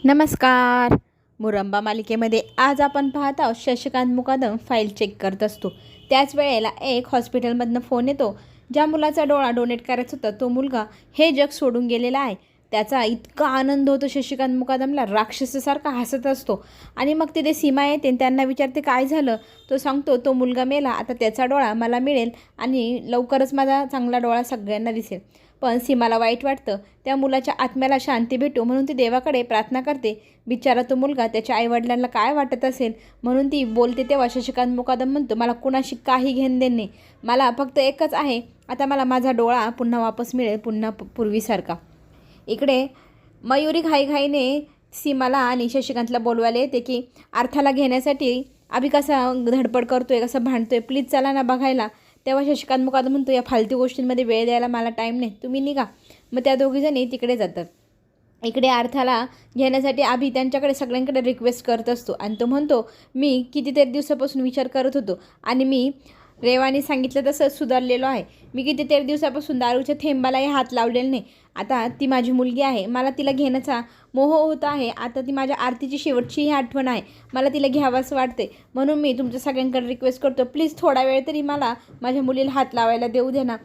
नमस्कार. मुरंबा मालिकेमध्ये आज आपण पाहत आहोत शशिकांत मुकादम फाईल चेक करत असतो. त्याच वेळेला एक हॉस्पिटलमधनं फोन येतो. ज्या मुलाचा डोळा डोनेट करायचा होता तो मुलगा हे जग सोडून गेलेला आहे. त्याचा इतका आनंद होतो, शशिकांत मुकादमला राक्षसासारखा हसत असतो. आणि मग तिथे सीमा येते आणि त्यांना विचारते काय झालं. तो सांगतो तो मुलगा मेला, आता त्याचा डोळा मला मिळेल आणि लवकरच माझा चांगला डोळा सगळ्यांना दिसेल. पण सीमाला वाईट वाटतं. त्या मुलाच्या आत्म्याला शांती भेटू म्हणून ती देवाकडे प्रार्थना करते. बिचारा तो मुलगा, त्याच्या आईवडिलांना काय वाटत असेल म्हणून ती बोलते. तेव्हा शशिकांत मुकादम म्हणतो मला कुणाशी काही घेणं देणं नाही, मला फक्त एकच आहे, आता मला माझा डोळा पुन्हा वापस मिळेल, पुन्हा पूर्वीसारखा. इकडे मयुरी घाईघाईने सीमाला आणि शशिकांतला बोलवायला येते की अर्थाला घेण्यासाठी अभि कसा धडपड करतोय, कसं भांडतोय, प्लीज चला ना बघायला. तेव्हा शशिकांत मुकादम म्हणतो या फालतू गोष्टींमध्ये वेळ द्यायला मला टाईम नाही, तुम्ही निघा. मग त्या दोघीजणी तिकडे जातात. इकडे अर्थाला घेण्यासाठी अभि त्यांच्याकडे सगळ्यांकडे रिक्वेस्ट करत असतो आणि तो म्हणतो मी कितीतरी दिवसापासून विचार करत होतो आणि मी रेवाने सांगितलं तसं सुधारलेलो आहे. मी कितीतरी दिवसापासून दारूच्या थेंबालाही हात लावलेला नाही. आता ती माझी मुलगी आहे, मला तिला घेण्याचा मोह होत आहे. आता ती माझ्या आरतीची शेवटची ही आठवण आहे, मला तिला घ्यावंसं वाटते. म्हणून मी तुमच्या सगळ्यांकडे रिक्वेस्ट करतो, प्लीज थोडा वेळ तरी मला माझ्या मुलीला हात लावायला देऊ दे ना.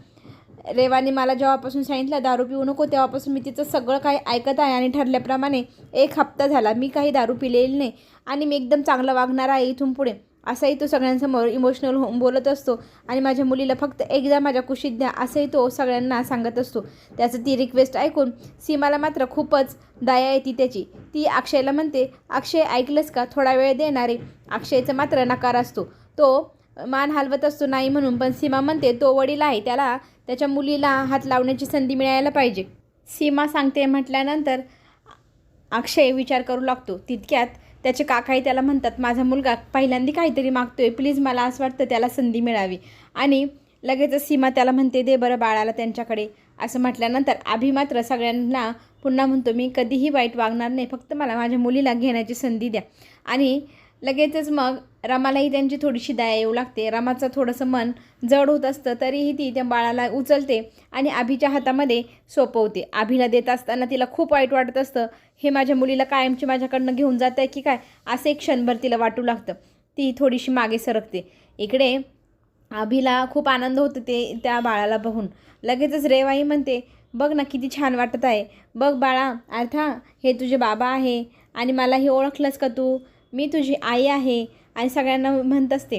रेवाने मला जेव्हापासून सांगितलं दारू पिऊ नको तेव्हापासून मी तिचं सगळं काही ऐकत आहे आणि ठरल्याप्रमाणे 1 हप्ता झाला मी काही दारू पिलेली नाही आणि मी एकदम चांगलं वागणार आहे इथून पुढे, असंही तो सगळ्यांसमोर इमोशनल होऊन बोलत असतो. आणि माझ्या मुलीला फक्त एकदा माझ्या कुशीत द्या असंही तो सगळ्यांना सांगत असतो. त्याचं ती रिक्वेस्ट ऐकून सीमाला मात्र खूपच दया येते त्याची. ती अक्षयला म्हणते अक्षय ऐकलंस का, थोडा वेळ देणारे. अक्षयचं मात्र नकार असतो, तो मान हलवत असतो नाही म्हणून. पण सीमा म्हणते तो वडील आहे, त्याला त्याच्या मुलीला हात लावण्याची संधी मिळायला पाहिजे. सीमा सांगते म्हटल्यानंतर अक्षय विचार करू लागतो. तितक्यात त्याचे काकाही त्याला म्हणतात माझा मुलगा पहिल्यांदा काहीतरी मागतोय, प्लीज मला असं वाटतं त्याला संधी मिळावी. आणि लगेचच सीमा त्याला म्हणते दे बरं बाळाला त्यांच्याकडे. असं म्हटल्यानंतर अभि मात्र सगळ्यांना पुन्हा म्हणतो मी कधीही वाईट वागणार नाही, फक्त मला माझ्या मुलीला घेण्याची संधी द्या. आणि लगेचच मग रमालाही त्यांची थोडीशी दया येऊ लागते. रमाचं थोडंसं मन जड होत असतं तरीही ती त्या बाळाला उचलते आणि अभिच्या हातामध्ये सोपवते. अभिला देत असताना तिला खूप वाईट वाटत असतं, हे माझ्या मुलीला कायमची माझ्याकडनं घेऊन जात आहे की काय, असे एक क्षणभर तिला वाटू लागतं. ती थोडीशी मागे सरकते. इकडे अभिला खूप आनंद होतो ते त्या बाळाला बघून. लगेचच रेवाई म्हणते बघ ना किती छान वाटत आहे, बघ बाळा अर्थात हे तुझे बाबा आहे आणि मला हे ओळखलंस का तू, मी तुझी आई आहे. आणि सगळ्यांना म्हणत असते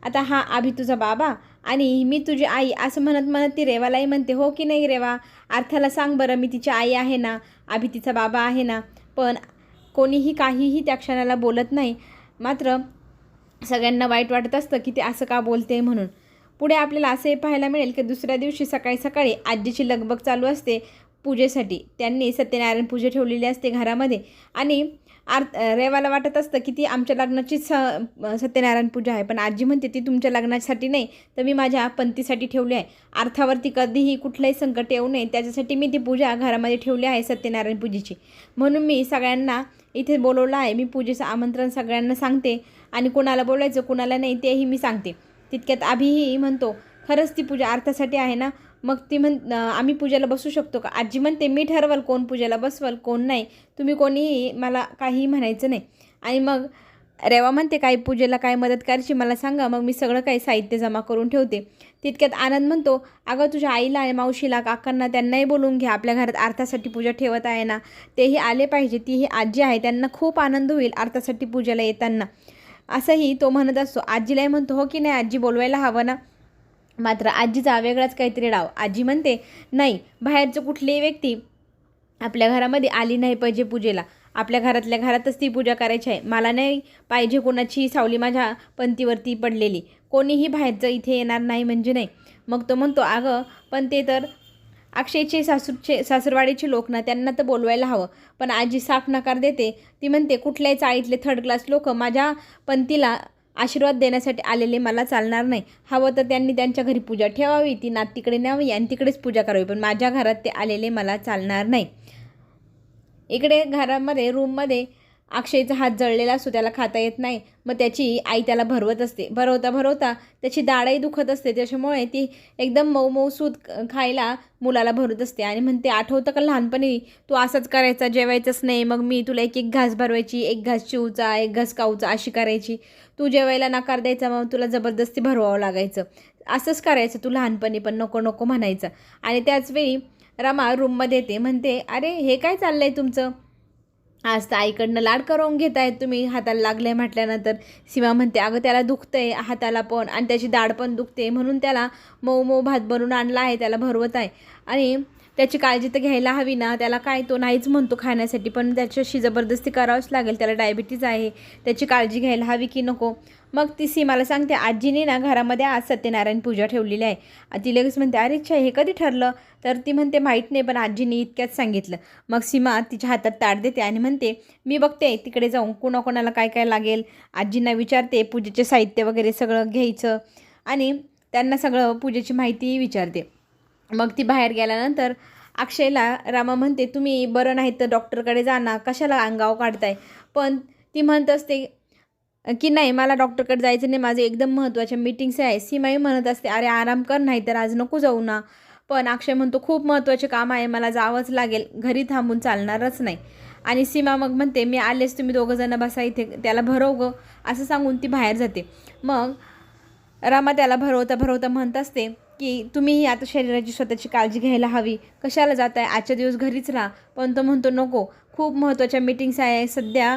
आता हा अभि तुझा बाबा आणि मी तुझी आई, असं म्हणत म्हणत ती रेवालाही म्हणते हो की नाही रेवा, अर्थाला सांग बरं मी तिची आई आहे ना, अभि तिचा बाबा आहे ना. पण कोणीही काहीही त्या क्षणाला बोलत नाही. मात्र सगळ्यांना वाईट वाटत असतं की ते असं का बोलते म्हणून. पुढे आपल्याला असंही पाहायला मिळेल की दुसऱ्या दिवशी सकाळी सकाळी आजीची लगबग चालू असते पूजेसाठी. त्यांनी सत्यनारायण पूजा ठेवलेली असते घरामध्ये आणि रेवाला वाटत असतं की ती आमच्या लग्नाचीच सत्यनारायण पूजा आहे. पण आजी म्हणते ती तुमच्या लग्नासाठी नाही तर मी माझ्या पंथीसाठी ठेवली आहे. अर्थावरती कधीही कुठलंही संकट येऊ नये त्याच्यासाठी मी ती पूजा घरामध्ये ठेवली आहे सत्यनारायण पूजेची. म्हणून मी सगळ्यांना इथे बोलवलं आहे. मी पूजेचं आमंत्रण सगळ्यांना सांगते आणि कुणाला बोलायचं कुणाला नाही तेही मी सांगते. तितक्यात अभिही म्हणतो खरंच ती पूजा अर्थासाठी आहे ना, मग ती आम्ही पूजेला बसू शकतो का. आजी म्हणते मी ठरवल कोण पूजेला बसवल कोण नाही, तुम्ही कोणीही मला काहीही म्हणायचं नाही. आणि मग रेवा म्हणते काही पूजेला काय मदत करायची मला सांगा, मग मी सगळं काही साहित्य जमा करून ठेवते. तितक्यात आनंद म्हणतो अगं तुझ्या आईला आणि मावशीला काकांना त्यांनाही बोलवून घ्या, आपल्या घरात अर्थासाठी पूजा ठेवत आहे ना, तेही आले पाहिजे. ती ही आजी आहे, त्यांना खूप आनंद होईल अर्थासाठी पूजेला येताना, असंही तो म्हणत असतो. आजीलाही म्हणतो हो की नाही आजी बोलवायला हवं ना. मात्र आजीचा वेगळाच काहीतरी डाव. आजी म्हणते नाही, बाहेरचं कुठलीही व्यक्ती आपल्या घरामध्ये आली नाही पाहिजे पूजेला, आपल्या घरातल्या घरातच ती पूजा करायची आहे. मला नाही पाहिजे कोणाची सावली माझ्या पंथीवरती पडलेली, कोणीही बाहेरचं इथे येणार नाही म्हणजे नाही. मग तो म्हणतो अगं पण ते तर अक्षयचे सासूरवाडीचे लोक ना, त्यांना तर बोलवायला हवं. पण आजी साफ नकार देते. ती म्हणते कुठल्याही चाळीतले 3rd क्लास लोक माझ्या पंथीला आशीर्वाद देण्यासाठी आलेले मला चालणार नाही. हवं तर त्यांनी त्यांच्या घरी पूजा ठेवावी, ती नात तिकडे न्यावी आणि तिकडेच पूजा करावी, पण माझ्या घरात ते आलेले मला चालणार नाही. इकडे घरामध्ये रूममध्ये अक्षयचा हात जळलेला असतो, त्याला खाता येत नाही. मग त्याची आई त्याला भरवत असते. भरवता भरवता त्याची दाढही दुखत असते. त्याच्यामुळे ती एकदम मऊमऊसूत खायला मुलाला भरवत असते आणि म्हणते, आठवतं का लहानपणी तू असंच करायचा, जेवायचंच नाही, मग मी तुला एक एक घास भरवायची, एक घास चिवचा, एक घास काऊचा अशी करायची. तू जेवायला नकार द्यायचा, मग तुला जबरदस्ती भरवावं लागायचं. असंच करायचं तू लहानपणी, पण नको नको म्हणायचं. आणि त्याचवेळी रमा रूममध्ये येते. म्हणते, अरे हे काय चाललंय तुमचं? आज तर आईकडनं लाड करून घेत आहेत तुम्ही, हाताला लागले म्हटल्यानंतर. सीमा म्हणते, अगं त्याला दुखतंय हाताला पण आणि त्याची दाढ पण दुखते, म्हणून त्याला मऊ मऊ भात बनवून आणला आहे, त्याला भरवत आहे. आणि त्याची काळजी तर घ्यायला हवी ना. त्याला काय, तो नाहीच म्हणतो खाण्यासाठी, पण त्याच्याशी जबरदस्ती करावंच लागेल. त्याला डायबिटीज आहे, त्याची काळजी घ्यायला हवी की नको. मग ती सीमाला सांगते, आजीने ना घरामध्ये आज सत्यनारायण पूजा ठेवलेली आहे. ती लगेच म्हणते, अरे अच्छा, हे कधी ठरलं? तर ती म्हणते, माहीत नाही, पण आजीने इतक्याच सांगितलं. मग सीमा तिच्या हातात ताट देते आणि म्हणते, मी बघते तिकडे जाऊन कोणाकोणाला काय काय लागेल. आजींना विचारते, पूजेचे साहित्य वगैरे सगळं घ्यायचं आणि त्यांना सगळं पूजेची माहिती विचारते. मग ती बाहेर गेल्यानंतर अक्षयला रामा म्हणते, तुम्ही बरं नाही तर डॉक्टरकडे जा ना, कशाला अंगाव काढताय? पण ती म्हणत असते की नाही, मला डॉक्टरकडे जायचं नाही, माझे एकदम महत्त्वाच्या मीटिंग्स आहे. सीमाही म्हणत असते, अरे आराम कर, नाही तर आज नको जाऊ ना. पण अक्षय म्हणतो, खूप महत्त्वाचे काम आहे, मला जावंच लागेल, घरी थांबून चालणारच नाही. आणि सीमा मग म्हणते, मी आलेच, तुम्ही दोघंजणं बसा इथे, त्याला भरव गं, असं सांगून ती बाहेर जाते. मग रमा त्याला भरवता भरवता म्हणत असते की तुम्हीही आता शरीराची स्वतःची काळजी घ्यायला हवी, कशाला जात आहे, आजच्या दिवस घरीच राहा. पण तो म्हणतो, नको, खूप महत्त्वाच्या मीटिंग्स आहे सध्या,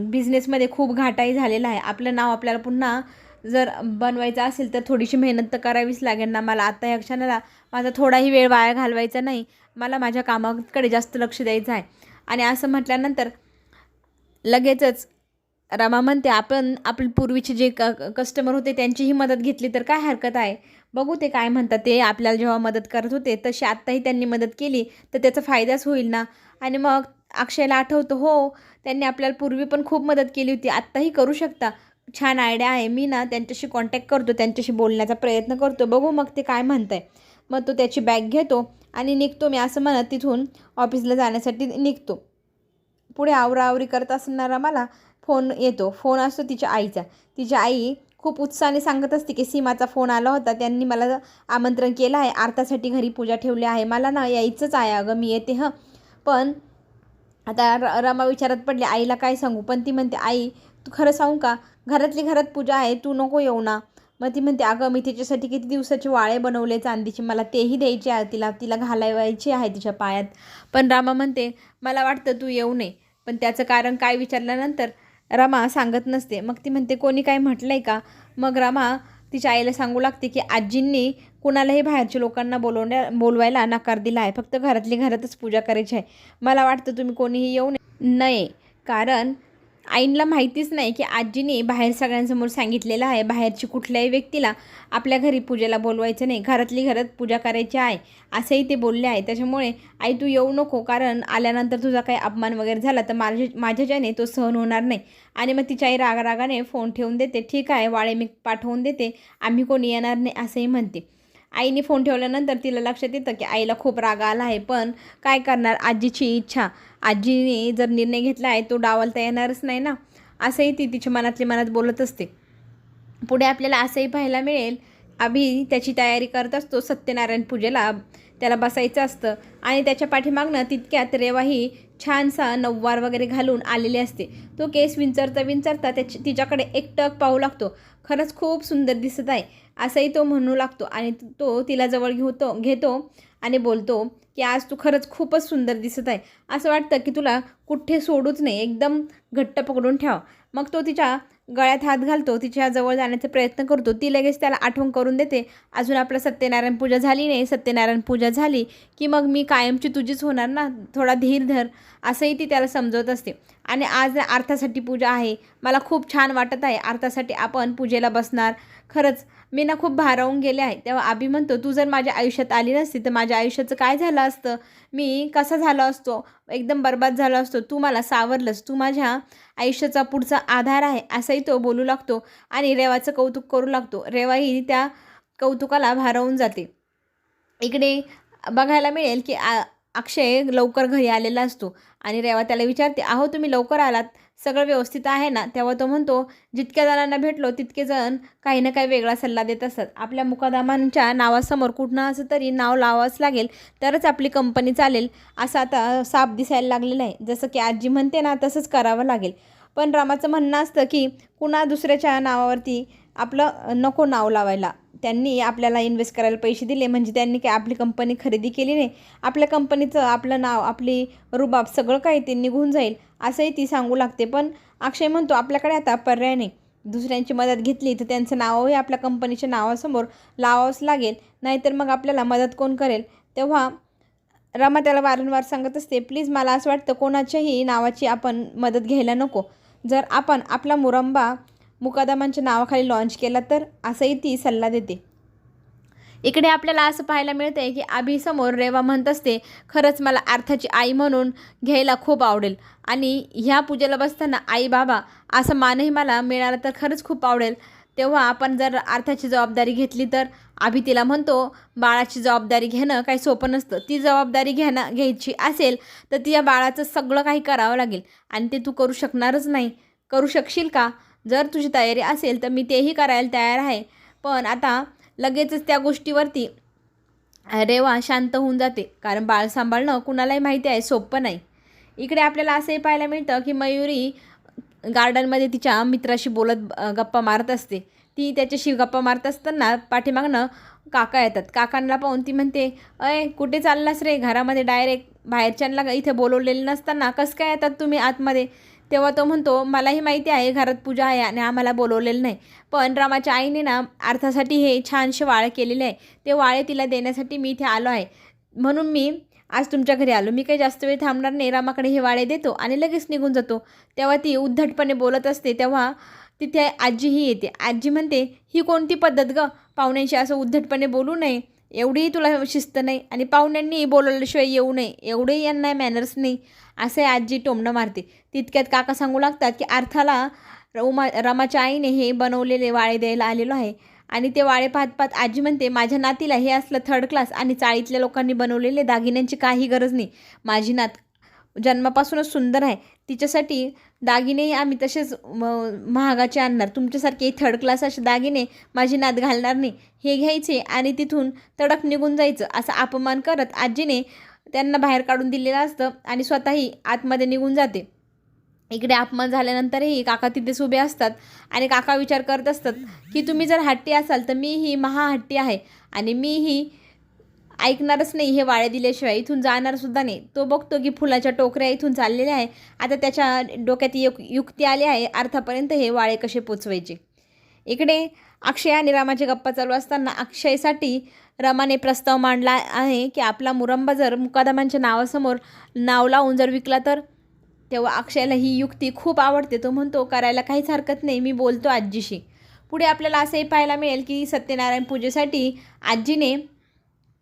बिझनेसमध्ये खूप घाटाही झालेला आहे, आपलं नाव आपल्याला पुन्हा जर बनवायचं असेल तर थोडीशी मेहनत तर करावीच लागेल ना. मला आता या क्षणाला माझा थोडाही वेळ वाया घालवायचा नाही, मला माझ्या कामाकडे जास्त लक्ष द्यायचं आहे. आणि असं म्हटल्यानंतर लगेचच रमा म्हणते, आपण आपले पूर्वीचे जे कस्टमर होते त्यांचीही मदत घेतली तर काय हरकत आहे. बघू ते काय म्हणतात. ते आपल्याला जेव्हा मदत करत होते तशी आत्ताही त्यांनी मदत केली तर त्याचा फायदाच होईल ना. आणि मग अक्षयला आठवतं, हो त्यांनी आपल्याला पूर्वी पण खूप मदत केली होती, आत्ताही करू शकता. छान आयडिया आहे, मी ना त्यांच्याशी कॉन्टॅक्ट करतो, त्यांच्याशी बोलण्याचा प्रयत्न करतो, बघू मग ते काय म्हणत आहे. मग तो त्याची बॅग घेतो आणि निघतो. मी असं म्हणत तिथून ऑफिसला जाण्यासाठी निघतो. पुढे आवराआवरी करत असणारा मला फोन येतो. फोन असतो तिच्या आईचा. तिची आई खूप उत्साहाने सांगत असते की सीमाचा फोन आला होता, त्यांनी मला आमंत्रण केलं आहे, आरतासाठी घरी पूजा ठेवली आहे, मला ना यायचंच आहे, अगं मी येते हं. पण आता रमा विचारात पडली, आईला काय सांगू. पण ती म्हणते, आई तू खरं सांगू का, घरातली घरात पूजा आहे, तू नको येऊ ना. मग ती म्हणते, अगं मी तिच्यासाठी किती दिवसाचे वाळे बनवले चांदीचे, मला तेही द्यायचे आहे, तिला तिला घालावायचे आहे तिच्या पायात. पण रामा म्हणते, मला वाटतं तू येऊ नये. पण त्याचं कारण काय विचारल्यानंतर रमा सांगत नसते. मग ती म्हणते, कोणी काय म्हटलं आहे का? मग रमा तिच्या आईला सांगू लागते की आजींनी कुणालाही बाहेरच्या लोकांना बोलवायला नकार दिला आहे, फक्त घरातली घरातच पूजा करायची आहे. मला वाटतं तुम्ही कोणीही येऊ नये. कारण आईला माहितीच नाही की आजीने बाहेर सगळ्यांसमोर सांगितलेलं आहे, बाहेरची कुठल्याही व्यक्तीला आपल्या घरी पूजेला बोलवायचं नाही, घरातली घरात पूजा करायची आहे, असंही ते बोलले आहे. त्याच्यामुळे आई तू येऊ नको, कारण आल्यानंतर तुझा काही अपमान वगैरे झाला तर माझ्याच्याने तो सहन होणार नाही. आणि मग तिची आई रागारागाने फोन ठेवून देते. ठीक आहे, वाळे मी पाठवून देते, आम्ही कोणी येणार नाही असंही म्हणते. आईने फोन ठेवल्यानंतर तिला लक्षात येतं की आईला खूप राग आला आहे, पण काय करणार, आजीची इच्छा, आजीने जर निर्णय घेतला आहे तो डावलता येणारच नाही ना, असंही ती तिच्या मनातल्या मनात बोलत असते. पुढे आपल्याला असंही पाहायला मिळेल, अभि त्याची तयारी करत असतो सत्यनारायण पूजेला, त्याला बसायचं असतं आणि त्याच्या पाठीमागनं तितक्यात रेवाही छानसा नऊवार वगैरे घालून आलेली असते. तो केस विंचरता विंचरता तिच्याकडे एकटक पाहू लागतो. खरंच खूप सुंदर दिसत आहे असंही तो म्हणू लागतो आणि तो तिला जवळ घेतो आणि बोलतो की आज तू खरंच खूपच सुंदर दिसत आहे, असं वाटतं की तुला कुठे सोडूच नाही, एकदम घट्ट पकडून ठेव. मग तो तिच्या गळ्यात हात घालतो, तिच्या जवळ जाण्याचा प्रयत्न करतो. ती लगेच त्याला आठवण करून देते, अजून आपलं सत्यनारायण पूजा झाली नाही, सत्यनारायण पूजा झाली की मग मी कायमची तुझीच होणार ना, थोडा धीर धर, असंही ती त्याला समजवत असते. आणि आज अर्थासाठी पूजा आहे, मला खूप छान वाटत आहे, अर्थासाठी आपण पूजेला बसणार, खरंच मी ना खूप भारावून गेले आहे. तेव्हा आबी म्हणतो, तू जर माझ्या आयुष्यात आली नसती तर माझ्या आयुष्याचं काय झालं असतं, मी कसा झालो असतो, एकदम बरबाद झालो असतो, तू मला सावरलंस, तू माझ्या आयुष्याचा पुढचा आधार आहे, असंही तो बोलू लागतो आणि रेवाचं कौतुक करू लागतो. रेवाही त्या कौतुकाला भारावून जाते. इकडे बघायला मिळेल की अक्षय लवकर घरी आलेला असतो आणि रेवा त्याला विचारते, अहो तुम्ही लवकर आलात, सगळं व्यवस्थित आहे ना? तेव्हा तो म्हणतो, जितक्या जणांना भेटलो तितके जण काही ना काही वेगळा सल्ला देत असतात. आपल्या मुकादमांच्या नावासमोर कुठनं असं तरी नाव लावावंच लागेल, तरच आपली कंपनी चालेल, असं आता साप दिसायला लागलेलं आहे. जसं की आजी म्हणते ना, तसंच करावं लागेल. पण रामाचं म्हणणं असतं की कुणा दुसऱ्याच्या नावावरती आपलं नको नाव लावायला. त्यांनी आपल्याला इन्व्हेस्ट करायला पैसे दिले म्हणजे त्यांनी काय आपली कंपनी खरेदी केली नाही. आपल्या कंपनीचं आपलं नाव, आपली रुबाब सगळं काही ते निघून जाईल असंही ती सांगू लागते. पण अक्षय म्हणतो, आपल्याकडे आता पर्याय नाही. दुसऱ्यांची मदत घेतली तर त्यांचं नावही आपल्या कंपनीच्या नावासमोर लावावंच लागेल, नाहीतर मग आपल्याला मदत कोण करेल? तेव्हा रमा त्याला वारंवार सांगत असते, प्लीज मला असं वाटतं कोणाच्याही नावाची आपण मदत घ्यायला नको. जर आपण आपला मुरंबा मुकादमांच्या नावाखाली लॉन्च केला तर, असंही ती सल्ला देते. इकडे आपल्याला असं पाहायला मिळतं आहे की अभिसमोर रेवा म्हणत असते, खरंच मला अर्थाची आई म्हणून घ्यायला खूप आवडेल आणि ह्या पूजेला बसताना आई बाबा असं मानही मला मिळालं तर खरंच खूप आवडेल. तेव्हा आपण जर अर्थाची जबाबदारी घेतली तर, अभि तिला म्हणतो, बाळाची जबाबदारी घेणं काही सोपं नसतं. ती जबाबदारी घ्यायची असेल तर ती या बाळाचं सगळं काही करावं लागेल आणि ते तू करू शकणारच नाही. करू शकशील का? जर तुझी तयारी असेल तर मी तेही करायला तयार आहे. पण आता लगेचच त्या गोष्टीवरती रेवा शांत होऊन जाते, कारण बाळ सांभाळणं कुणालाही माहिती आहे सोपं नाही. इकडे आपल्याला असंही पाहायला मिळतं की मयुरी गार्डनमध्ये तिच्या मित्राशी बोलत गप्पा मारत असते. ती त्याच्याशी गप्पा मारत असताना पाठीमागनं काका येतात. काकांना पाहून ती म्हणते, अय कुठे चाललास रे? घरामध्ये डायरेक्ट बाहेरच्यांना इथे बोलवलेलं नसताना कसं काय येतात तुम्ही आतमध्ये? तेव्हा तो म्हणतो, मलाही माहिती आहे घरात पूजा आहे आणि आम्हाला बोलवलेलं नाही, पण रमाच्या आईने ना अर्थासाठी हे छानसे वाळे केलेले आहे, ते वाळे तिला देण्यासाठी मी इथे आलो आहे, म्हणून मी आज तुमच्या घरी आलो. मी काही जास्त वेळ थांबणार नाही, रमाकडे हे वाळे देतो आणि लगेच निघून जातो. तेव्हा ती उद्धटपणे बोलत असते. तेव्हा तिथे आजीही येते. आजी म्हणते, ही कोणती पद्धत गं? पाहुण्यांशी असं उद्धटपणे बोलू नये, एवढीही तुला शिस्त नाही आणि पाहुण्यांनी बोलवल्याशिवाय येऊ नये, एवढेही यांना मॅनर्स नाही, असे आजी टोमणं मारते. तितक्यात काका सांगू लागतात की अर्थाला रमाच्या आईने हे बनवलेले वाळे द्यायला आलेलो आहे. आणि ते वाळे पाहत पाहत आजी म्हणते, माझ्या नातीला हे असलं थर्ड क्लास आणि चाळीतल्या लोकांनी बनवलेले दागिन्यांची काही गरज नाही. माझी नात जन्मापासूनच सुंदर आहे, तिच्यासाठी दागिनेही आम्ही तसेच महागाचे आणणार. तुमच्यासारखे थर्ड क्लास असे दागिने माझी नात घालणार नाही. हे घ्यायचे आणि तिथून तडक निघून जायचं, असा अपमान करत आजीने त्यांना बाहेर काढून दिलेलं असतं आणि स्वतःही आतमध्ये निघून जाते. इकडे अपमान झाल्यानंतरही काका तिथेच उभे असतात आणि काका विचार करत असतात की तुम्ही जर हट्टी असाल तर मीही महाहट्टी आहे आणि मीही ऐकणारच नाही, हे वाळे दिल्याशिवाय इथून जाणारसुद्धा नाही. तो बघतो की फुलाच्या टोकऱ्या इथून चाललेल्या आहे. आता त्याच्या डोक्यात युक्ती आली आहे, अर्थापर्यंत हे वाळे कसे पोचवायचे. इकडे अक्षय आणि रामाची गप्पा चालू असताना अक्षयसाठी रमाने प्रस्ताव मांडला आहे की आपला मुरंबा जर मुकादमांच्या नावासमोर नाव लावून जर विकला तर. तेव्हा अक्षयला ही युक्ती खूप आवडते. तो म्हणतो, करायला काहीच हरकत नाही, मी बोलतो आजीशी. पुढे आपल्याला असंही पाहायला मिळेल की सत्यनारायण पूजेसाठी आजीने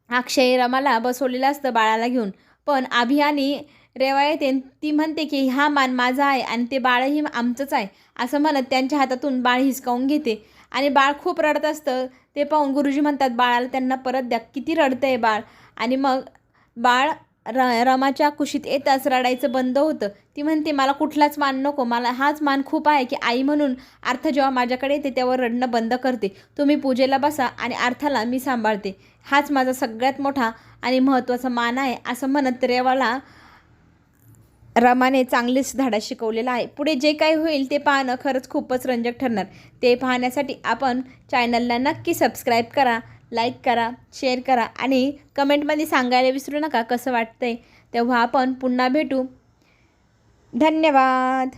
अक्षय रमाला बसवलेलं असतं बाळाला घेऊन, पण अभि आणि रेवा येते. ती म्हणते की हा मान माझा आहे आणि ते बाळही आमचंच आहे, असं म्हणत त्यांच्या हातातून बाळ हिसकावून घेते आणि बाळ खूप रडत असतं. ते पाहून गुरुजी म्हणतात, बाळाला त्यांना परत द्या, किती रडतं आहे बाळ. आणि मग बाळ रमाच्या कुशीत येताच रडायचं बंद होतं. ती म्हणते, मला कुठलाच मान नको, मला हाच मान खूप आहे की आई म्हणून अर्थ जेव्हा माझ्याकडे येते तेव्हा रडणं बंद करते. तुम्ही पूजेला बसा आणि अर्थाला मी सांभाळते, हाच माझा सगळ्यात मोठा आणि महत्त्वाचा मान आहे, असं म्हणत रेवाला रमाने चांगलेच धडा शिकवलेला आहे. पुढे जे काही होईल ते पाहणं खरंच खूपच रंजक ठरणार. ते पाहण्यासाठी आपण चॅनलला नक्की सबस्क्राईब करा, लाईक करा, शेअर करा आणि कमेंटमध्ये सांगायला विसरू नका कसं वाटतंय. तेव्हा आपण पुन्हा भेटू. धन्यवाद.